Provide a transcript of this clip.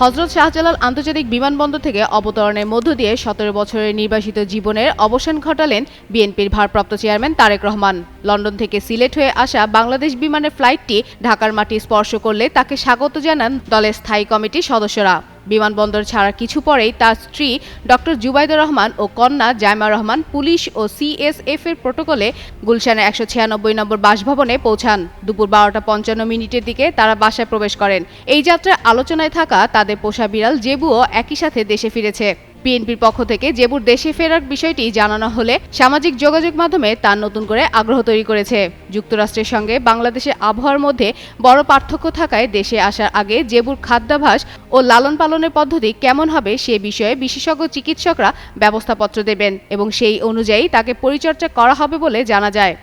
হযরত শাহজালাল আন্তর্জাতিক বিমানবন্দর থেকে অবতরণের মধ্য দিয়ে ১৭ বছরের নির্বাসিত জীবনের অবসান ঘটালেন বিএনপির ভারপ্রাপ্ত চেয়ারম্যান তারেক রহমান। লন্ডন থেকে সিলেট হয়ে আসা বাংলাদেশ বিমানের ফ্লাইটটি ঢাকার মাটি স্পর্শ করলে তাকে স্বাগত জানান দলের স্থায়ী কমিটির সদস্যরা। বিমানবন্দর ছাড়ার কিছু পরেই তার স্ত্রী ডক্টর জুবাইদা রহমান ও কন্যা জায়মা রহমান পুলিশ ও সিএসএফ এর প্রটোকলে গুলশানের ১৯৬ নম্বর বাসভবনে পৌঁছান। দুপুর ১২টা ৫৫ মিনিটের দিকে তারা বাসায় প্রবেশ করেন। এই যাত্রায় আলোচনায় থাকা তাদের পোষা বিড়াল জেবুও একই সাথে দেশে ফিরেছে। বিএনপির পক্ষ থেকে জেবুর দেশে ফেরার বিষয়টি জানানো হলে সামাজিক যোগাযোগ মাধ্যমে তার নতুন করে আগ্রহ তৈরি করেছে। যুক্তরাষ্ট্রের সঙ্গে বাংলাদেশের আবহাওয়ার মধ্যে বড় পার্থক্য থাকায় দেশে আসার আগে জেবুর খাদ্যাভ্যাস ও লালন পালনের পদ্ধতি কেমন হবে সে বিষয়ে বিশেষজ্ঞ চিকিৎসকরা ব্যবস্থাপত্র দেবেন এবং সেই অনুযায়ী তাকে পরিচর্যা করা হবে বলে জানা যায়।